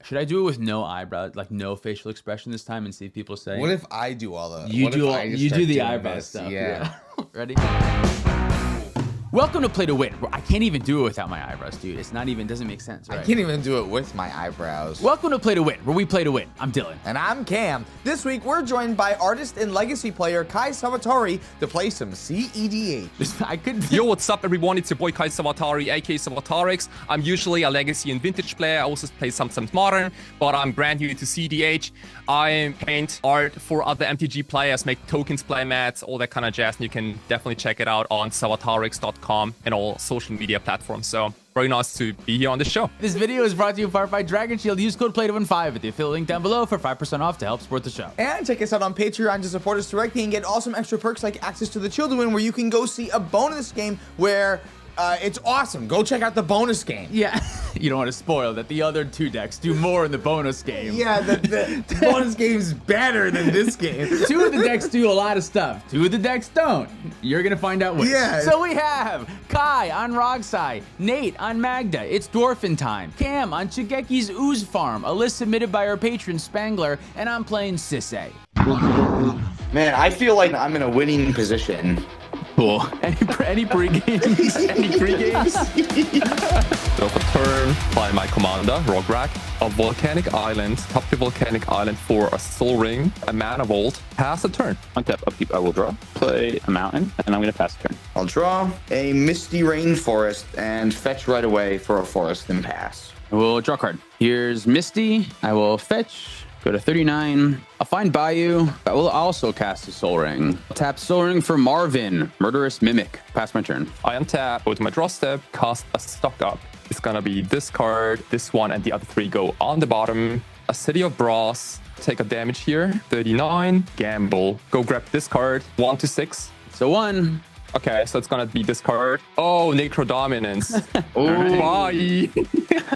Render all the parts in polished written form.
Should I do it with no eyebrows, like no facial expression this time, and see if people say? What if I do all the? You what do. if I just You start do the doing eyebrow this? stuff. Yeah. Ready? Welcome to Play to Win. I can't even do it without my eyebrows, dude. It's not even, doesn't make sense, right? I can't even do it with my eyebrows. Welcome to Play to Win, where we play to win. I'm Dylan. And I'm Cam. This week, we're joined by artist and legacy player Kai Sawatari to play some cEDH. I could. Yo, what's up, everyone? It's your boy Kai Sawatari, aka SAWATARIX. I'm usually a legacy and vintage player. I also play some modern, but I'm brand new to cEDH. I paint art for other MTG players, make tokens, play mats, all that kind of jazz. And you can definitely check it out on sawatarix.com and all social media platforms. So very nice to be here on the show. This video is brought to you in part by Dragon Shield. Use code PLAYTOWIN5 at the affiliate link down below for 5% off to help support the show. And check us out on Patreon to support us directly and get awesome extra perks like access to the Children, where you can go see a bonus game where it's awesome. Go check out the bonus game. Yeah, you don't want to spoil that the other two decks do more in the bonus game. Yeah, the bonus game's better than this game. Two of the decks do a lot of stuff. Two of the decks don't. You're going to find out which. Yeah. So we have Kai on ROG, Nate on Magda, It's Dwarfin Time, Cam on SHIGEKI's Ooze Farm, a list submitted by our patron Spangler, and I'm playing SISAY. Man, I feel like I'm in a winning position. Cool. Any pre-games? Any pre-games? So for turn, play my commander, ROG, a volcanic island, top the volcanic island for a soul ring, a mana vault, pass a turn. On tap, upkeep, I will draw, play a mountain, and I'm going to pass the turn. I'll draw a misty rainforest and fetch right away for a forest and pass. I will draw a card. Here's Misty. I will fetch, go to 39. I'll find Bayou. I will also cast a Soul Ring. I'll tap Soul Ring for Marvin, Murderous Mimic. Pass my turn. I untap, go to my draw step, cast a stock up. It's gonna be this card, this one, and the other three go on the bottom. A City of Brass, take a damage here. 39, gamble. Go grab this card, 1 to 6. So 1. Okay, so it's gonna be this card. Oh, Necro Dominance. Oh, Bye.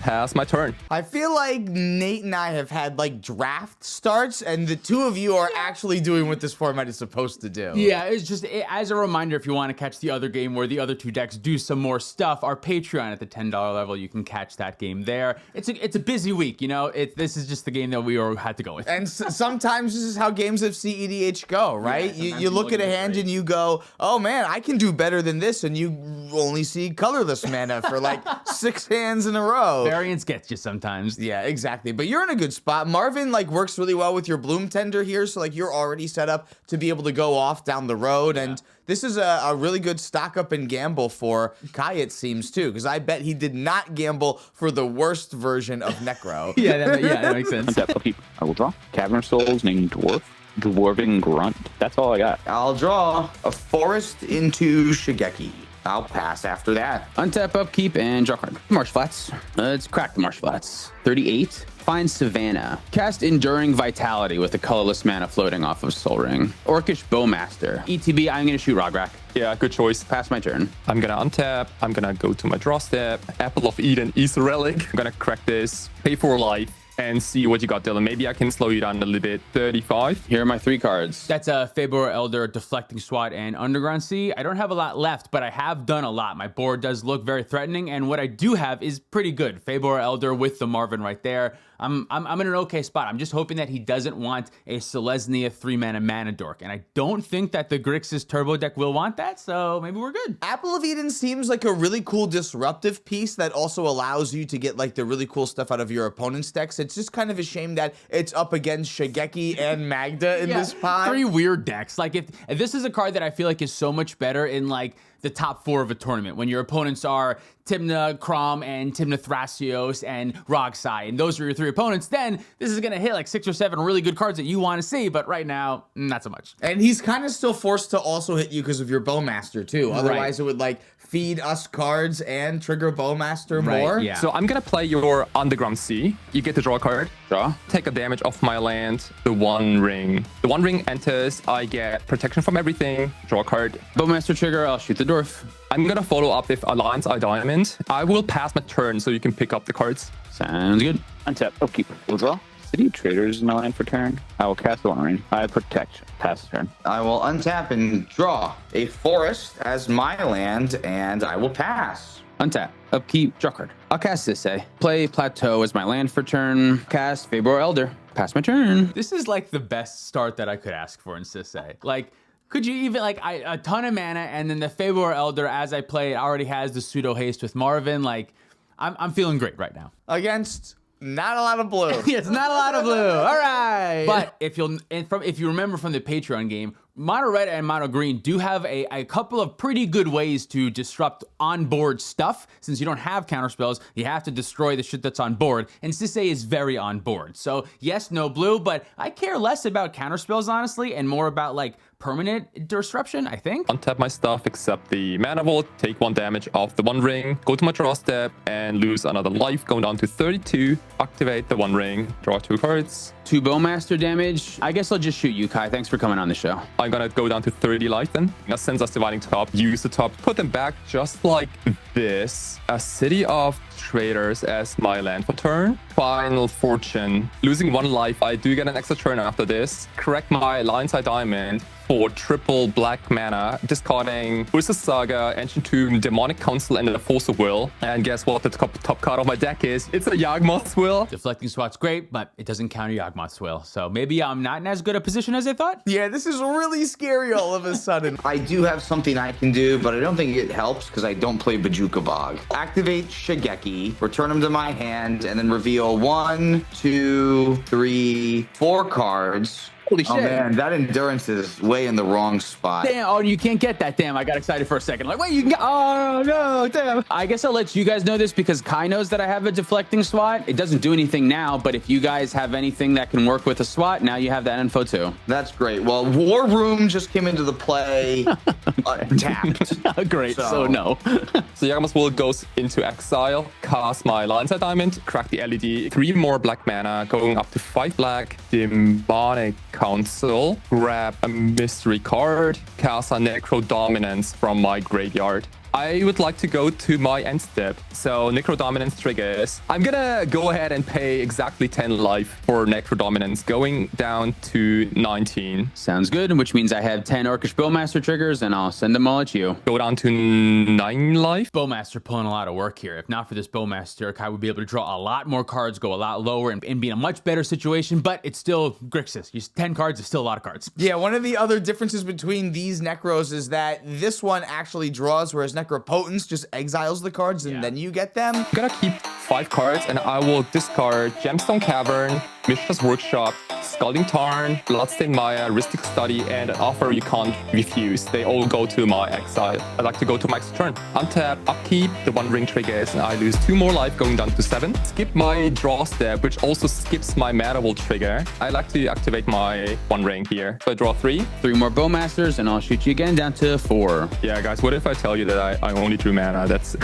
Pass my turn. I feel like Nate and I have had like draft starts, and the two of you are actually doing what this format is supposed to do. Yeah, it's just as a reminder, if you want to catch the other game where the other two decks do some more stuff, our Patreon at the $10 level, you can catch that game there. It's a busy week, you know. This is just the game that we had to go with. And sometimes this is how games of cEDH go, right? Yeah, you look at a hand and you go, oh man, I can do better than this, and you only see colorless mana for like 6 hands in a row. Variance gets you sometimes. Yeah, exactly. But you're in a good spot. Marvin like works really well with your Bloom Tender here, so like you're already set up to be able to go off down the road. Yeah. And this is a really good stock up and gamble for Kai, it seems, too, because I bet he did not gamble for the worst version of Necro. yeah, that makes sense. on tap, upkeep, I will draw. Cavern Souls, named Dwarf. Dwarven Grunt. That's all I got. I'll draw a forest into SHIGEKI. I'll pass after that. Untap, upkeep, and draw card. Marsh Flats. Let's crack the Marsh Flats. 38. Find Savannah. Cast Enduring Vitality with a colorless mana floating off of Soul Ring. Orcish Bowmaster. ETB, I'm going to shoot Rograk. Yeah, good choice. Pass my turn. I'm gonna untap. I'm gonna go to my draw step. Apple of Eden, Easter Relic. I'm gonna crack this, pay for life, and see what you got, Dylan. Maybe I can slow you down a little bit. 35. Here are my 3 cards. That's a Fabor Elder, Deflecting Swat, and Underground Sea. I don't have a lot left, but I have done a lot. My board does look very threatening, and what I do have is pretty good. Fabor Elder with the Marvin right there. I'm in an okay spot. I'm just hoping that he doesn't want a Selesnya 3-mana mana dork, and I don't think that the Grixis Turbo deck will want that, so maybe we're good. Apple of Eden seems like a really cool disruptive piece that also allows you to get like the really cool stuff out of your opponent's decks. It's just kind of a shame that it's up against SHIGEKI and Magda in this pot. 3 weird decks. Like if this is a card that I feel like is so much better in like the top 4 of a tournament when your opponents are Tymna Crom and Tymna Thrasios and Rogsai, and those are your 3 opponents, then this is gonna hit like 6 or 7 really good cards that you want to see, but right now, not so much. And he's kind of still forced to also hit you because of your Bowmaster too. Otherwise, it would like feed us cards and trigger Bowmaster more. Yeah. So I'm gonna play your Underground Sea. You get to draw a card. Draw. Take a damage off my land. The One Ring. The One Ring enters. I get protection from everything. Draw a card. Bowmaster trigger, I'll shoot the dwarf. I'm gonna follow up with Alliance Eye Diamond. I will pass my turn so you can pick up the cards. Sounds good. Untap, upkeep, will draw. City of Traders in my land for turn. I will cast One Ring. I protect. Pass turn. I will untap and draw a forest as my land, and I will pass. Untap. Upkeep. Draw card. I'll cast SISAY. Play Plateau as my land for turn. Cast Fabor Elder. Pass my turn. This is like the best start that I could ask for in SISAY. Like, could you even, like, a ton of mana, and then the Fabor Elder, as I play it, already has the pseudo haste with Marvin. Like, I'm feeling great right now. Against not a lot of blue. It's not a lot of blue. All right. But if you remember from the Patreon game, Mono Red and Mono Green do have a couple of pretty good ways to disrupt on-board stuff. Since you don't have counterspells, you have to destroy the shit that's on board. And SISAY is very on board. So yes, no blue, but I care less about counterspells, honestly, and more about, like, permanent disruption, I think. Untap my stuff, except the mana vault, take 1 damage off the One Ring, go to my draw step, and lose another life, going down to 32. Activate the One Ring, draw 2 cards. 2 Bowmaster damage. I guess I'll just shoot you, Kai. Thanks for coming on the show. I'm gonna go down to 30 life then. Since us dividing top, use the top, put them back just like this. A City of Traders as my land for turn. Final Fortune. Losing 1 life, I do get an extra turn after this. Correct my Lionside Diamond for triple black mana, discarding Ursus Saga, Ancient Tomb, Demonic Council, and the Force of Will. And guess what the top card of my deck is? It's a Yawgmoth's Will. Deflecting Swat's great, but it doesn't counter Yawgmoth's Will. So maybe I'm not in as good a position as I thought. Yeah, this is really scary all of a sudden. I do have something I can do, but I don't think it helps because I don't play Bajuka Bog. Activate Shigeki, return them to my hand, and then reveal 1, 2, 3, 4 cards. Holy Oh shit. man, that endurance is way in the wrong spot. Damn, oh, you can't get that. Damn, I got excited for a second. Like, wait, you can get, oh, no, damn. I guess I'll let you guys know this because Kai knows that I have a deflecting SWAT. It doesn't do anything now, but if you guys have anything that can work with a SWAT, now you have that info too. That's great. Well, War Room just came into the play tapped. Great, so no. So Yawgmoth's Will goes into exile, cast my Lionside Diamond, crack the LED, 3 more black mana, going up to 5 black, Demonic Council, grab a mystery card, cast a Necro Dominance from my graveyard. I would like to go to my end step. So Necro Dominance triggers. I'm gonna go ahead and pay exactly 10 life for Necro Dominance, going down to 19. Sounds good, which means I have 10 Orcish Bowmaster triggers, and I'll send them all at you. Go down to 9 life. Bowmaster pulling a lot of work here. If not for this Bowmaster, Kai would be able to draw a lot more cards, go a lot lower, and be in a much better situation, but it's still Grixis. 10 cards is still a lot of cards. Yeah, one of the other differences between these Necros is that this one actually draws, whereas Necropotence just exiles the cards and then you get them. I'm gonna keep 5 cards and I will discard Gemstone Cavern, Mishra's Workshop, Scalding Tarn, Bloodstained Maya, Ristic Study, and an offer you can't refuse. They all go to my exile. I'd like to go to my next turn. Untap, upkeep, the One Ring triggers, and I lose 2 more life, going down to 7. Skip my draw step, which also skips my Mana Vault trigger. I like to activate my One Ring here. So I draw 3. 3 more Bowmasters, and I'll shoot you again down to 4. Yeah, guys, what if I tell you that I only drew mana? That's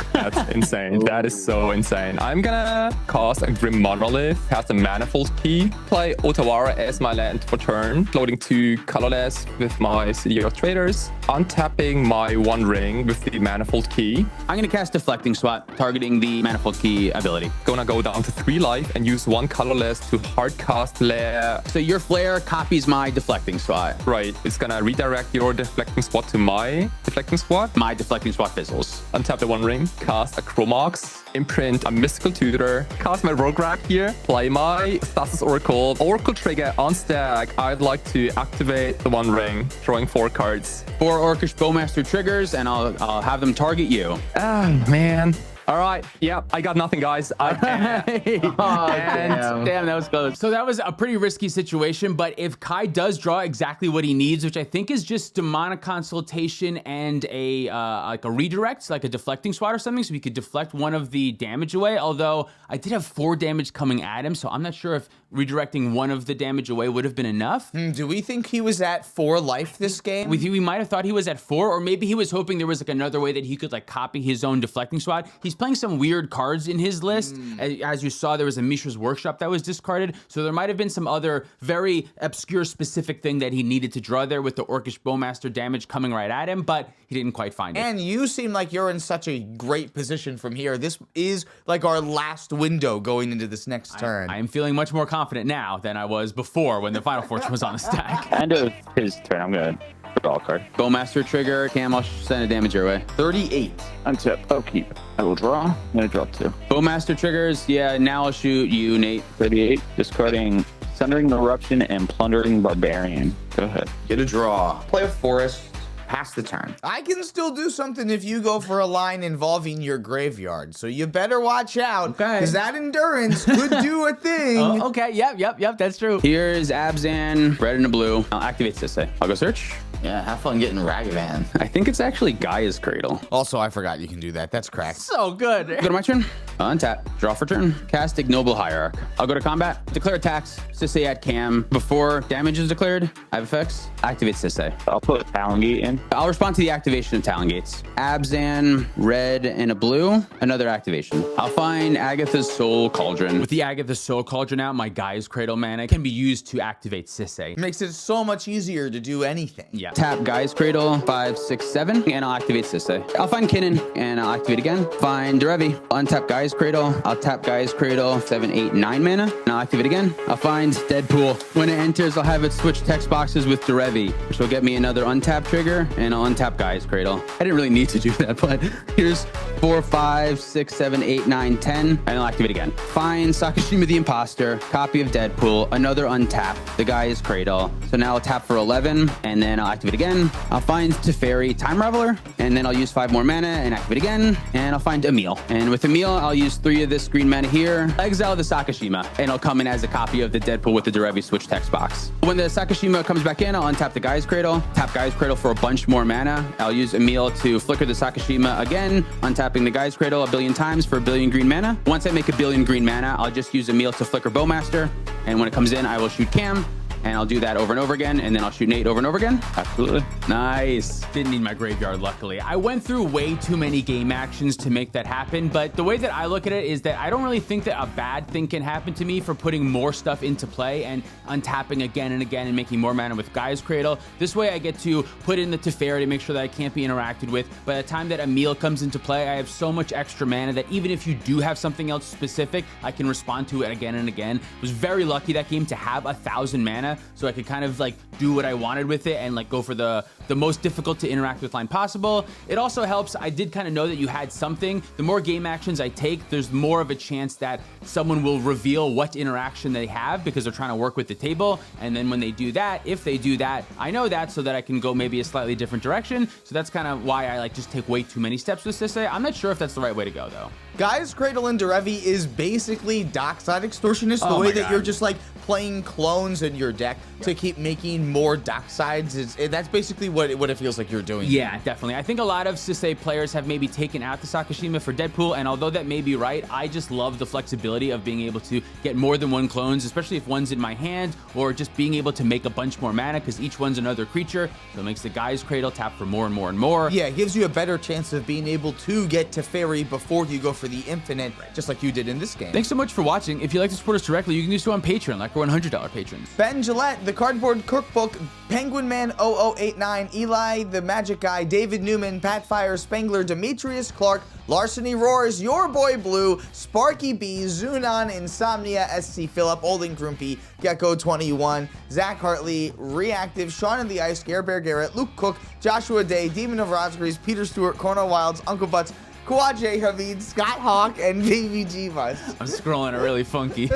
insane. That is so insane. I'm gonna cast a Grim Monolith, cast a Manifold Key, play Otawara as my land for turn, floating 2 colorless with my City of Traders, untapping my One Ring with the Manifold Key. I'm going to cast Deflecting SWAT, targeting the Manifold Key ability. Gonna go down to 3 life and use 1 colorless to hardcast Lair. So your Flare copies my Deflecting SWAT. Right, it's gonna redirect your Deflecting Spot to my Deflecting Spot. My Deflecting SWAT fizzles. Untap the One Ring, cast a Chromox, imprint a Mystical Tutor, cast my Rogue Rack here, play my Thassa's Oracle trigger on stack. I'd like to activate the One Ring, drawing 4 cards. 4 Orcish Bowmaster triggers, and I'll have them target you. Ah, man. All right. Yeah, I got nothing, guys. Damn, that was close. So that was a pretty risky situation, but if Kai does draw exactly what he needs, which I think is just Demonic Consultation and a like a redirect, like a Deflecting SWAT or something, so he could deflect one of the damage away, although I did have 4 damage coming at him, so I'm not sure if redirecting one of the damage away would have been enough. Do we think he was at 4 life this game? We might have thought he was at 4, or maybe he was hoping there was like another way that he could like copy his own Deflecting SWAT. He's playing some weird cards in his list. As you saw, there was a Mishra's Workshop that was discarded, so there might have been some other very obscure specific thing that he needed to draw there with the Orcish Bowmaster damage coming right at him, but he didn't quite find it. And you seem like you're in such a great position from here. This is like our last window going into this next turn. I'm feeling much more confident now than I was before when the Final Fortune was on the stack. End of his turn, I'm good. Draw a card. Bowmaster trigger. Cam, I'll send a damage your way. 38. Untap. Upkeep. I will draw. I'm going to draw 2. Bowmaster triggers. Yeah, now I'll shoot you, Nate. 38. Discarding Sundering Eruption and Plundering Barbarian. Go ahead. Get a draw. Play a forest. Pass the turn. I can still do something if you go for a line involving your graveyard. So you better watch out. Okay. Because that endurance could do a thing. Oh, okay, yep, that's true. Here's Abzan, red and a blue. I'll activate SISAY. I'll go search. Yeah, have fun getting Ragavan. I think it's actually Gaia's Cradle. Also, I forgot you can do that. That's cracked. So good. Go to my turn. Untap. Draw for turn. Cast Ignoble Hierarch. I'll go to combat. Declare attacks. SISAY at Cam. Before damage is declared, I have effects. Activate SISAY. I'll put Talongate in. I'll respond to the activation of Talon Gates. Abzan, red and a blue. Another activation. I'll find Agatha's Soul Cauldron. With the Agatha's Soul Cauldron out, my Gaia's Cradle mana can be used to activate SISAY. Makes it so much easier to do anything. Yeah. Tap Gaia's Cradle, 5, 6, 7, and I'll activate SISAY. I'll find Kinnan, and I'll activate again. Find Derevi. Untap Gaia's Cradle. I'll tap Gaia's Cradle, 7, 8, 9 mana, and I'll activate again. I'll find Deadpool. When it enters, I'll have it switch text boxes with Derevi, which will get me another untap trigger, and I'll untap Gaia's Cradle. I didn't really need to do that, but here's 4, 5, 6, 7, 8, 9, 10, and I'll activate again. Find Sakashima the Imposter, copy of Deadpool, another untap, the Gaia's Cradle. So now I'll tap for 11, and then I'll activate again. I'll find Teferi Time Reveler, and then I'll use 5 more mana and activate again, and I'll find Emil. And with Emil, I'll use 3 of this green mana here, exile the Sakashima, and it'll come in as a copy of the Deadpool with the Derevi switch text box. When the Sakashima comes back in, I'll untap the Gaia's Cradle, tap Gaia's Cradle for a bunch more mana. I'll use Emil to flicker the Sakashima again, untapping the Gaia's Cradle a billion times for a billion green mana. Once I make a billion green mana, I'll just use Emil to flicker Bowmaster, and when it comes in, I will shoot Cam, and I'll do that over and over again, and then I'll shoot Nate over and over again. Absolutely. Nice. Didn't need my graveyard, luckily. I went through way too many game actions to make that happen, but the way that I look at it is that I don't really think that a bad thing can happen to me for putting more stuff into play and untapping again and again and making more mana with Gaia's Cradle. This way I get to put in the Teferi to make sure that I can't be interacted with. By the time that Emil comes into play, I have so much extra mana that even if you do have something else specific, I can respond to it again and again. I was very lucky that game to have 1,000 mana, so I could kind of like do what I wanted with it and like go for the most difficult to interact with line possible. It also helps, I did kind of know that you had something. The more game actions I take, there's more of a chance that someone will reveal what interaction they have because they're trying to work with the table. And then when they do that, if they do that, I know that so that I can go maybe a slightly different direction. So that's kind of why I like just take way too many steps with SISAY. I'm not sure if that's the right way to go though. Gaia's Cradle and Derevi is basically dockside extortionist. The Oh way my that God. you're just like playing clones in your deck to keep making more docksides. That's basically what it feels like you're doing. Yeah, definitely. I think a lot of SISAY players have maybe taken out the Sakashima for Deadpool, and although that may be right, I just love the flexibility of being able to get more than one clones, especially if one's in my hand, or just being able to make a bunch more mana because each one's another creature, so it makes the Gaia's Cradle tap for more and more and more. Yeah, it gives you a better chance of being able to get Teferi before you go for the infinite, just like you did in this game. Thanks so much for watching. If you'd like to support us directly, you can do so on Patreon, like our $100 patrons. Ben Gillette, The Cardboard Cookbook, Penguin Man 0089, Eli, The Magic Guy, David Newman, Pat Fire, Spangler, Demetrius Clark, Larceny Roars, Your Boy Blue, Sparky B, Zunon, Insomnia, SC Phillip, Olden Grumpy, Gecko 21, Zach Hartley, Reactive, Sean and the Ice, Gare Bear Garrett, Luke Cook, Joshua Day, Demon of Rosgreaves, Peter Stewart, Cornell Wilds, Uncle Butts, Kawaje Havid, Scott Hawk, and Baby G Bus. I'm scrolling it really funky.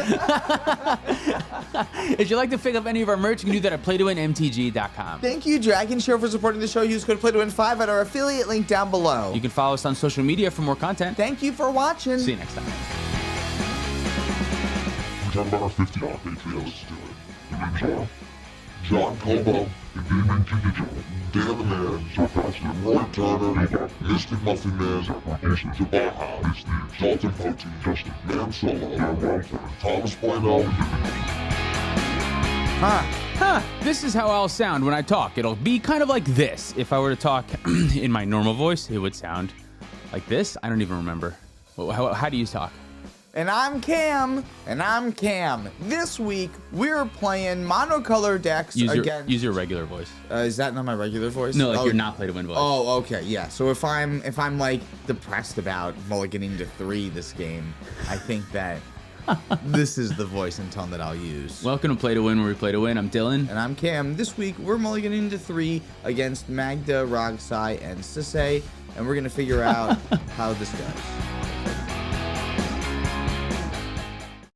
If you'd like to pick up any of our merch, you can do that at playtowinmtg.com. Thank you, Dragon Show, for supporting the show. Use code PLAYTOWIN5 at our affiliate link down below. You can follow us on social media for more content. Thank you for watching. See you next time. We're talking about our $50 Patreon. Let's do it. Enjoy. John Colbo, the Gaming Teacher, Dan the Man, Sarcastic, Roy Turner, Mystic Muffin Man, the Baja, the Exalted Protein, Justin Man Solo, Thomas Bueno, This is how I'll sound when I talk. It'll be kind of like this. If I were to talk in my normal voice, it would sound like this. I don't even remember. How do you talk? And I'm Cam. And I'm Cam. This week, we're playing monocolor decks against... Use your regular voice. Is that not my regular voice? No, like you're not play to win voice. Oh, okay, yeah. So if I'm like depressed about mulliganing to 3 this game, I think that this is the voice and tone that I'll use. Welcome to Play to Win, where we play to win. I'm Dylan. And I'm Cam. This week, we're mulliganing to 3 against Magda, ROG, and SISAY, and we're going to figure out how this goes.